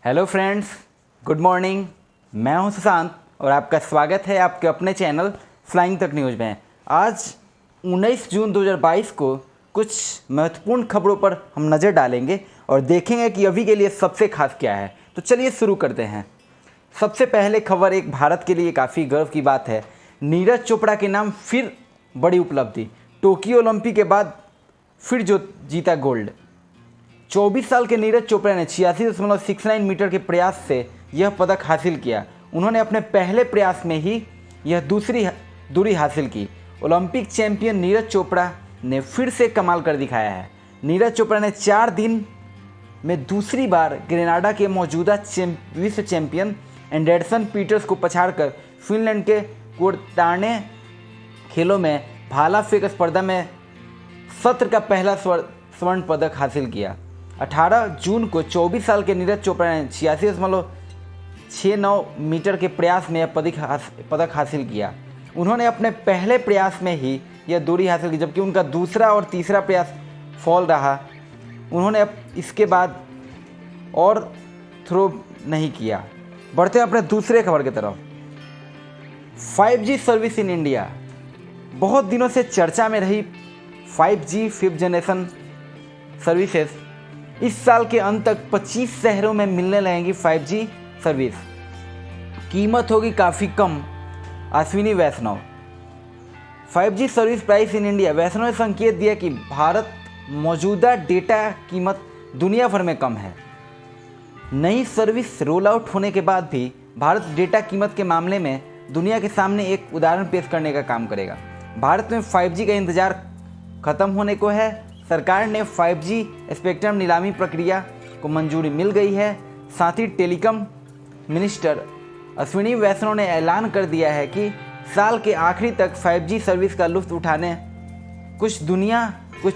Hello friends, good morning. मैं हूं सुशांत और आपका स्वागत है आपके अपने चैनल फ्लाइंग तक न्यूज़ में। आज 19 जून 2022 को कुछ महत्वपूर्ण खबरों पर हम नज़र डालेंगे और देखेंगे कि अभी के लिए सबसे खास क्या है। तो चलिए शुरू करते हैं। सबसे पहले खबर एक भारत के लिए काफ़ी गर्व की बात है। नीरज चोपड़ा के नाम फिर बड़ी उपलब्धि। टोक्यो ओलंपिक के बाद फिर जो जीता गोल्ड। 24 साल के नीरज चोपड़ा ने 86.69 मीटर के प्रयास से यह पदक हासिल किया। उन्होंने अपने पहले प्रयास में ही यह दूसरी दूरी हासिल की। ओलंपिक चैंपियन नीरज चोपड़ा ने फिर से कमाल कर दिखाया है। नीरज चोपड़ा ने 4 दिन में दूसरी बार ग्रेनाडा के मौजूदा विश्व चैंपियन एंडरसन पीटर्स को पछाड़कर फिनलैंड के कोर्टाने खेलों में भाला फेंक स्पर्धा में सत्र का पहला स्वर्ण पदक हासिल किया। 18 जून को 24 साल के नीरज चोपड़ा ने 86.69 मीटर के प्रयास में यह पदक हासिल किया। उन्होंने अपने पहले प्रयास में ही यह दूरी हासिल की, जबकि उनका दूसरा और तीसरा प्रयास फॉल रहा। उन्होंने अब इसके बाद और थ्रो नहीं किया। बढ़ते हैं अपने दूसरे खबर की तरफ। 5G service in India. बहुत दिनों से चर्चा में रही 5G फिफ्थ जनरेशन सर्विसेज इस साल के अंत तक 25 शहरों में मिलने लगेंगी 5G सर्विस। कीमत होगी काफ़ी कम। Ashwini Vaishnaw. 5G service price in India. Vaishnaw ने संकेत दिया कि भारत मौजूदा डेटा कीमत दुनिया भर में कम है। नई सर्विस रोल आउट होने के बाद भी भारत डेटा कीमत के मामले में दुनिया के सामने एक उदाहरण पेश करने का काम करेगा। भारत में 5G का इंतज़ार खत्म होने को है। सरकार ने 5G स्पेक्ट्रम नीलामी प्रक्रिया को मंजूरी मिल गई है। साथ ही टेलीकॉम मिनिस्टर अश्विनी वैष्णव ने ऐलान कर दिया है कि साल के आखिरी तक 5G सर्विस का लुत्फ उठाने कुछ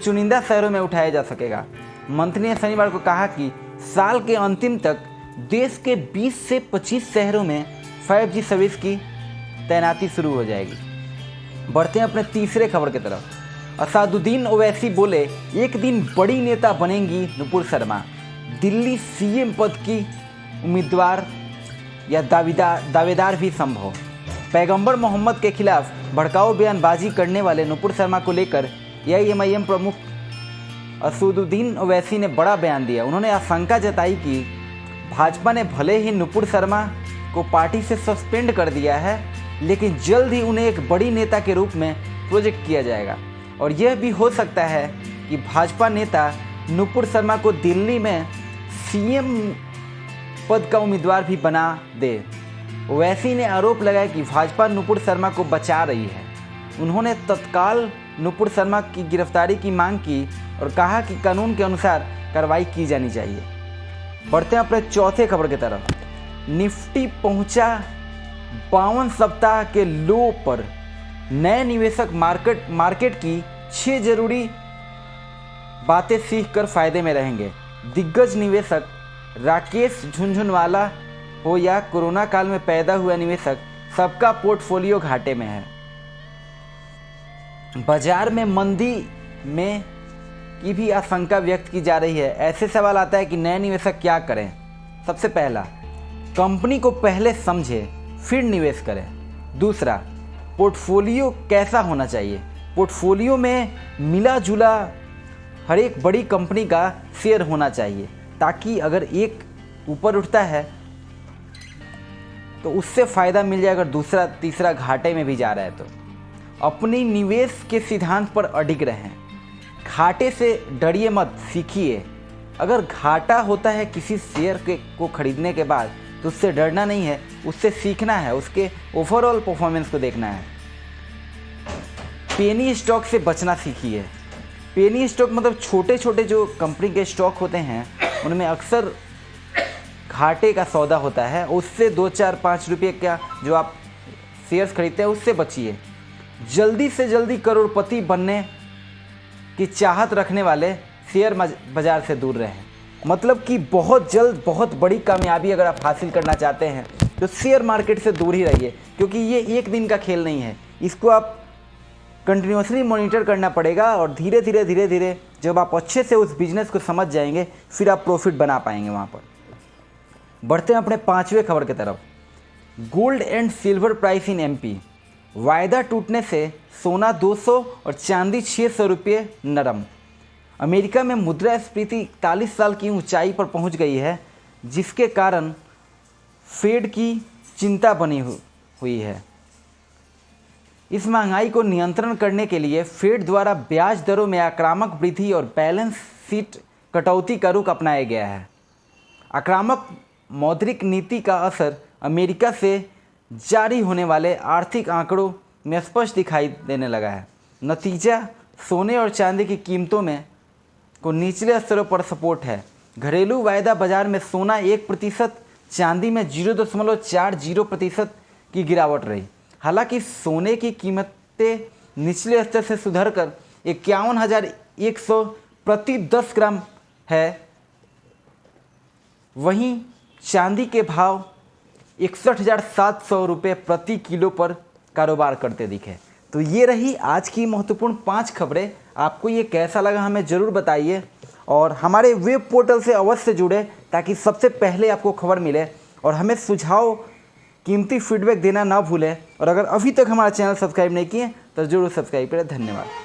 चुनिंदा शहरों में उठाया जा सकेगा। मंत्री ने शनिवार को कहा कि साल के अंतिम तक देश के 20 से 25 शहरों में 5G सर्विस की तैनाती शुरू हो जाएगी। बढ़ते हैं अपने तीसरे खबर की तरफ। असदुद्दीन ओवैसी बोले, एक दिन बड़ी नेता बनेंगी नुपुर शर्मा। दिल्ली सीएम पद की उम्मीदवार या दावेदार भी संभव। पैगंबर मोहम्मद के खिलाफ भड़काऊ बयानबाजी करने वाले नुपुर शर्मा को लेकर एआईएमआईएम प्रमुख असदुद्दीन ओवैसी ने बड़ा बयान दिया। उन्होंने आशंका जताई कि भाजपा ने भले ही नुपुर शर्मा को पार्टी से सस्पेंड कर दिया है, लेकिन जल्द ही उन्हें एक बड़ी नेता के रूप में प्रोजेक्ट किया जाएगा और यह भी हो सकता है कि भाजपा नेता नुपुर शर्मा को दिल्ली में सीएम पद का उम्मीदवार भी बना दे। ओवैसी ने आरोप लगाया कि भाजपा नुपुर शर्मा को बचा रही है। उन्होंने तत्काल नुपुर शर्मा की गिरफ्तारी की मांग की और कहा कि कानून के अनुसार कार्रवाई की जानी चाहिए। बढ़ते हैं अपने चौथे खबर की तरफ। निफ्टी पहुंचा 52 सप्ताह के लो पर। नए निवेशक मार्केट की 6 जरूरी बातें सीखकर फायदे में रहेंगे। दिग्गज निवेशक राकेश झुनझुनवाला हो या कोरोना काल में पैदा हुआ निवेशक, सबका पोर्टफोलियो घाटे में है। बाजार में मंदी में की भी आशंका व्यक्त की जा रही है। ऐसे सवाल आता है कि नए निवेशक क्या करें। सबसे पहला, कंपनी को पहले समझे फिर निवेश करें। दूसरा, पोर्टफोलियो कैसा होना चाहिए। पोर्टफोलियो में मिला जुला हर एक बड़ी कंपनी का शेयर होना चाहिए, ताकि अगर एक ऊपर उठता है तो उससे फ़ायदा मिल जाए, अगर दूसरा तीसरा घाटे में भी जा रहा है तो। अपनी निवेश के सिद्धांत पर अडिग रहें। घाटे से डरिए मत, सीखिए। अगर घाटा होता है किसी शेयर को खरीदने के बाद तो उससे डरना नहीं है, उससे सीखना है, उसके ओवरऑल परफॉर्मेंस को देखना है। पेनी स्टॉक से बचना सीखिए। पेनी स्टॉक मतलब छोटे छोटे जो कंपनी के स्टॉक होते हैं, उनमें अक्सर घाटे का सौदा होता है। उससे 2, 4, 5 रुपये का जो आप शेयर्स खरीदते हैं उससे बचिए। जल्दी से जल्दी करोड़पति बनने की चाहत रखने वाले शेयर बाजार से दूर रहें। मतलब कि बहुत जल्द बहुत बड़ी कामयाबी अगर आप हासिल करना चाहते हैं तो शेयर मार्केट से दूर ही रहिए, क्योंकि ये एक दिन का खेल नहीं है। इसको आप कंटिन्यूसली मॉनिटर करना पड़ेगा और धीरे धीरे जब आप अच्छे से उस बिज़नेस को समझ जाएंगे फिर आप प्रॉफिट बना पाएंगे वहाँ पर। बढ़ते हैं अपने 5वें खबर की तरफ। Gold and silver price in MP, वायदा टूटने से सोना 200 और चांदी 600 रुपये नरम। अमेरिका में मुद्रास्फीति 41 साल की ऊंचाई पर पहुंच गई है, जिसके कारण फेड की चिंता बनी हुई है। इस महंगाई को नियंत्रण करने के लिए फेड द्वारा ब्याज दरों में आक्रामक वृद्धि और बैलेंस शीट कटौती का रुख अपनाया गया है। आक्रामक मौद्रिक नीति का असर अमेरिका से जारी होने वाले आर्थिक आंकड़ों में स्पष्ट दिखाई देने लगा है। नतीजा सोने और चांदी की कीमतों में को निचले स्तरों पर सपोर्ट है। घरेलू वायदा बाजार में सोना 1%, चांदी में 0.40% की गिरावट रही। हालांकि सोने की कीमतें निचले स्तर से सुधरकर 51,100 प्रति 10 ग्राम है, वहीं चांदी के भाव 61,700 रुपये प्रति किलो पर कारोबार करते दिखे। तो ये रही आज की महत्वपूर्ण 5 खबरें। आपको ये कैसा लगा हमें ज़रूर बताइए, और हमारे वेब पोर्टल से अवश्य जुड़े ताकि सबसे पहले आपको खबर मिले, और हमें सुझाव कीमती फीडबैक देना ना भूलें। और अगर अभी तक हमारा चैनल सब्सक्राइब नहीं किए तो ज़रूर सब्सक्राइब करें। धन्यवाद।